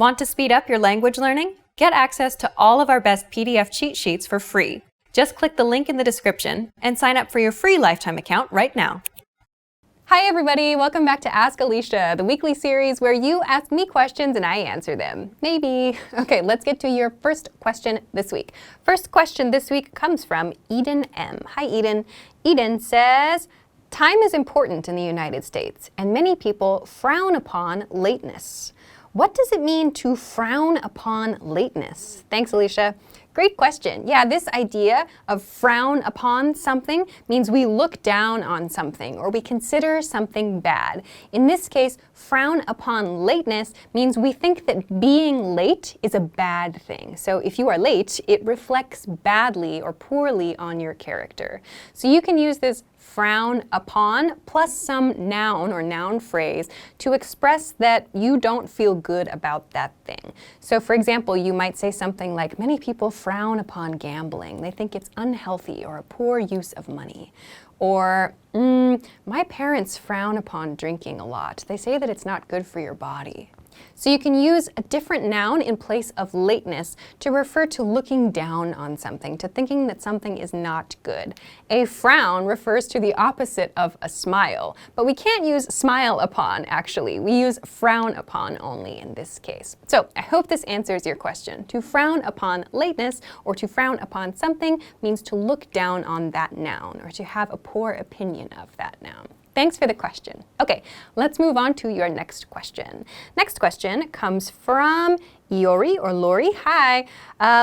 Want to speed up your language learning? Get access to all of our best PDF cheat sheets for free. Just click the link in the description and sign up for your free lifetime account right now. Hi everybody, welcome back to Ask Alisha, the weekly series where you ask me questions and I answer them. Maybe. Okay, let's get to your first question this week. First question this week comes from Eden M. Hi Eden. Eden says, time is important in the United States and many people frown upon lateness. What does it mean to frown upon lateness? Thanks, Alisha. Great question. Yeah, this idea of frown upon something means we look down on something or we consider something bad. In this case, frown upon lateness means we think that being late is a bad thing. So if you are late, it reflects badly or poorly on your character. So you can use this frown upon plus some noun or noun phrase to express that you don't feel good about that thing. So for example, you might say something like, many people frown upon gambling. They think it's unhealthy or a poor use of money. Or, my parents frown upon drinking a lot. They say that it's not good for your body. So you can use a different noun in place of lateness to refer to looking down on something, to thinking that something is not good. A frown refers to the opposite of a smile, but we can't use smile upon, actually. We use frown upon only in this case. So I hope this answers your question. To frown upon lateness or to frown upon something means to look down on that noun or to have a poor opinion of that noun. Thanks for the question. Okay, let's move on to your next question. Next question comes from Iori or Lori. Hi.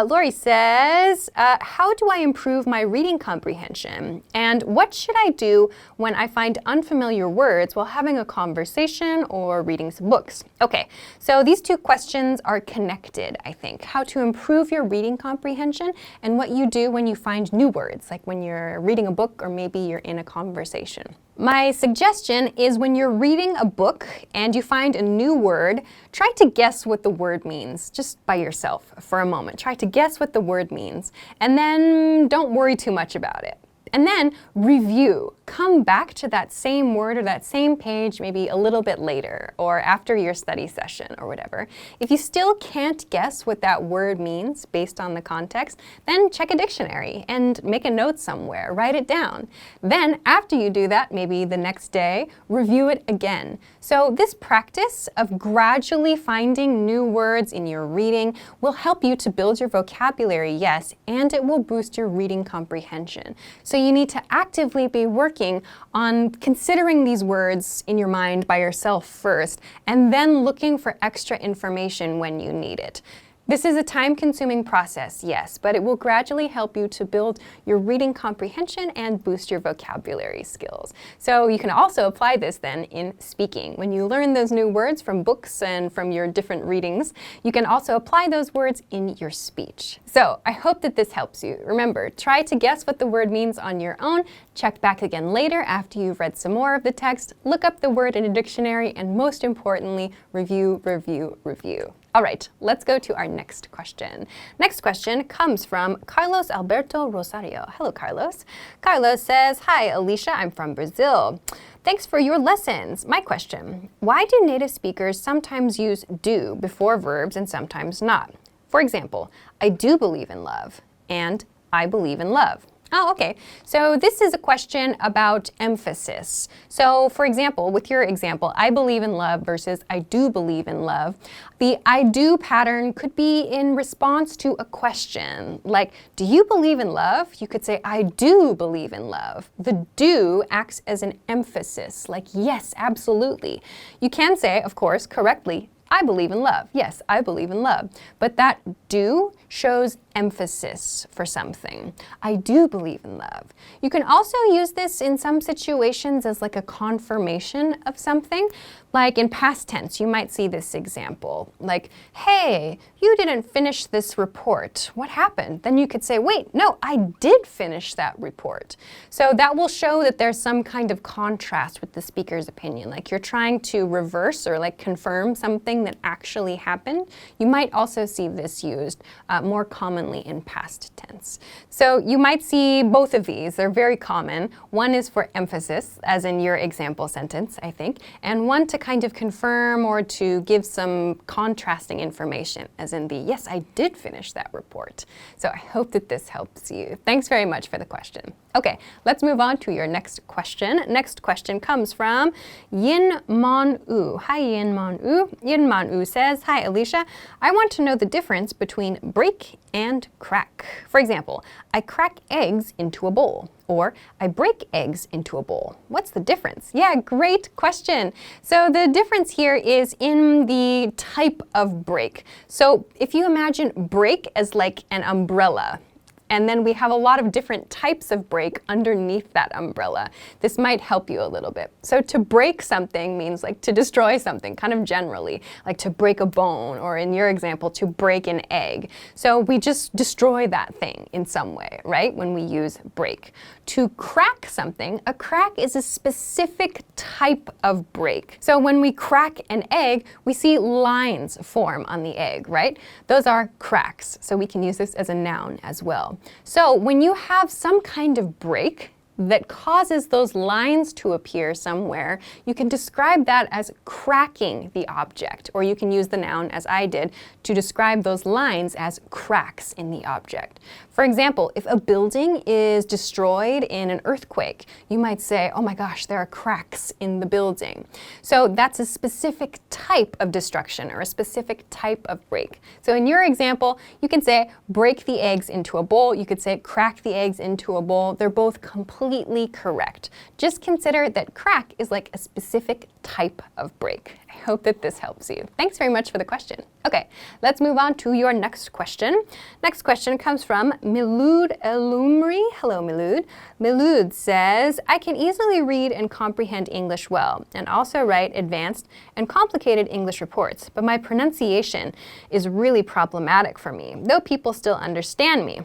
Lori says, how do I improve my reading comprehension? And what should I do when I find unfamiliar words while having a conversation or reading some books? Okay, so these two questions are connected, I think. How to improve your reading comprehension and what you do when you find new words, like when you're reading a book or maybe you're in a conversation. My suggestion is when you're reading a book and you find a new word, try to guess what the word means just by yourself for a moment. Try to guess what the word means and then don't worry too much about it. And then review. Come back to that same word or that same page maybe a little bit later or after your study session or whatever. If you still can't guess what that word means based on the context, then check a dictionary and make a note somewhere. Write it down. Then after you do that, maybe the next day, review it again. So this practice of gradually finding new words in your reading will help you to build your vocabulary, yes, and it will boost your reading comprehension. So you need to actively be working on considering these words in your mind by yourself first, and then looking for extra information when you need it. This is a time-consuming process, yes, but it will gradually help you to build your reading comprehension and boost your vocabulary skills. So you can also apply this then in speaking. When you learn those new words from books and from your different readings, you can also apply those words in your speech. So I hope that this helps you. Remember, try to guess what the word means on your own, check back again later after you've read some more of the text, look up the word in a dictionary, and most importantly, review, review, review. All right, let's go to our next question. Next question comes from Carlos Alberto Rosario. Hello, Carlos. Carlos says, hi, Alisha, I'm from Brazil. Thanks for your lessons. My question, why do native speakers sometimes use do before verbs and sometimes not? For example, I do believe in love and I believe in love. Oh, okay. So this is a question about emphasis. So for example, with your example, I believe in love versus I do believe in love, the I do pattern could be in response to a question. Like, do you believe in love? You could say, I do believe in love. The do acts as an emphasis, like, yes, absolutely. You can say, of course, correctly, I believe in love. Yes, I believe in love. But that do shows emphasis for something. I do believe in love. You can also use this in some situations as like a confirmation of something. Like in past tense, you might see this example. Like, hey, you didn't finish this report. What happened? Then you could say, wait, no, I did finish that report. So that will show that there's some kind of contrast with the speaker's opinion. Like you're trying to reverse or like confirm something something that actually happened. You might also see this used more commonly in past tense. So you might see both of these. They're very common. One is for emphasis, as in your example sentence, I think, and one to kind of confirm or to give some contrasting information, as in the, yes, I did finish that report. So I hope that this helps you. Thanks very much for the question. Okay, let's move on to your next question. Next question comes from Yin Mon U. Hi, Yin Mon U. Yin Mon U says, hi, Alisha. I want to know the difference between break and crack. For example, I crack eggs into a bowl, or I break eggs into a bowl. What's the difference? Yeah, great question. So the difference here is in the type of break. So if you imagine break as like an umbrella, and then we have a lot of different types of break underneath that umbrella. This might help you a little bit. So to break something means like to destroy something, kind of generally, like to break a bone, or in your example, to break an egg. So we just destroy that thing in some way, right, when we use break. To crack something, a crack is a specific type of break. So when we crack an egg, we see lines form on the egg, right? Those are cracks. So we can use this as a noun as well. So when you have some kind of break that causes those lines to appear somewhere, you can describe that as cracking the object, or you can use the noun, as I did, to describe those lines as cracks in the object. For example, if a building is destroyed in an earthquake, you might say, oh my gosh, there are cracks in the building. So that's a specific type of destruction, or a specific type of break. So in your example, you can say break the eggs into a bowl. You could say crack the eggs into a bowl. They're both completely correct. Just consider that crack is like a specific type of break. I hope that this helps you. Thanks very much for the question. Okay, let's move on to your next question. Next question comes from Milud Elumri. Hello, Milud. Milud says, I can easily read and comprehend English well, and also write advanced and complicated English reports, but my pronunciation is really problematic for me, though people still understand me.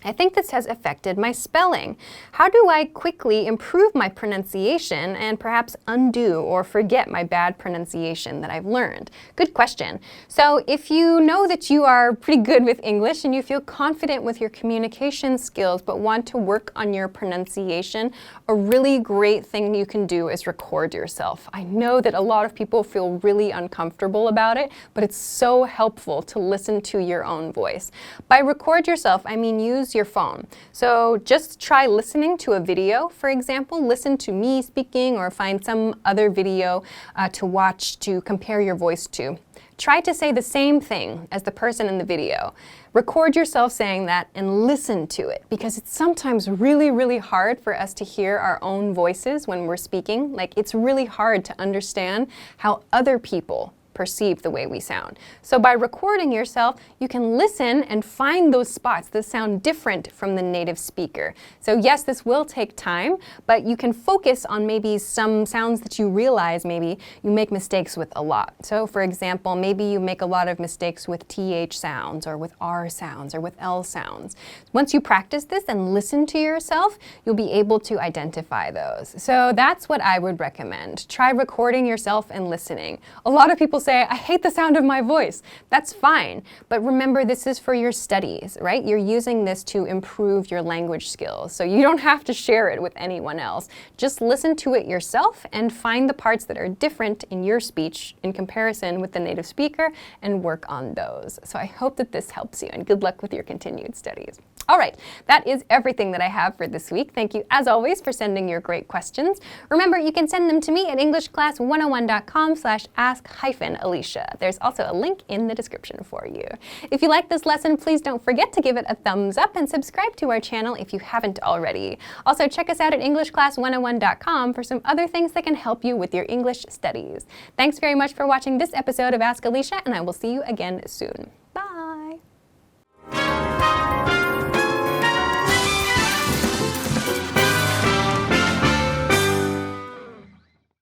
I think this has affected my spelling. How do I quickly improve my pronunciation and perhaps undo or forget my bad pronunciation that I've learned? Good question. So if you know that you are pretty good with English and you feel confident with your communication skills but want to work on your pronunciation, a really great thing you can do is record yourself. I know that a lot of people feel really uncomfortable about it, but it's so helpful to listen to your own voice. By record yourself, I mean use your phone. So just try listening to a video, for example. Listen to me speaking or find some other video to watch to compare your voice to. Try to say the same thing as the person in the video. Record yourself saying that and listen to it, because it's sometimes really, really hard for us to hear our own voices when we're speaking. Like, it's really hard to understand how other people perceive the way we sound. So by recording yourself, you can listen and find those spots that sound different from the native speaker. So yes, this will take time, but you can focus on maybe some sounds that you realize maybe you make mistakes with a lot. So for example, maybe you make a lot of mistakes with TH sounds, or with R sounds, or with L sounds. Once you practice this and listen to yourself, you'll be able to identify those. So that's what I would recommend. Try recording yourself and listening. A lot of people say, I hate the sound of my voice. That's fine. But remember, this is for your studies, right? You're using this to improve your language skills. So you don't have to share it with anyone else. Just listen to it yourself and find the parts that are different in your speech in comparison with the native speaker and work on those. So I hope that this helps you, and good luck with your continued studies. All right, that is everything that I have for this week. Thank you, as always, for sending your great questions. Remember, you can send them to me at englishclass101.com/ask-Alisha. There's also a link in the description for you. If you like this lesson, please don't forget to give it a thumbs up and subscribe to our channel if you haven't already. Also, check us out at englishclass101.com for some other things that can help you with your English studies. Thanks very much for watching this episode of Ask Alisha, and I will see you again soon. Bye!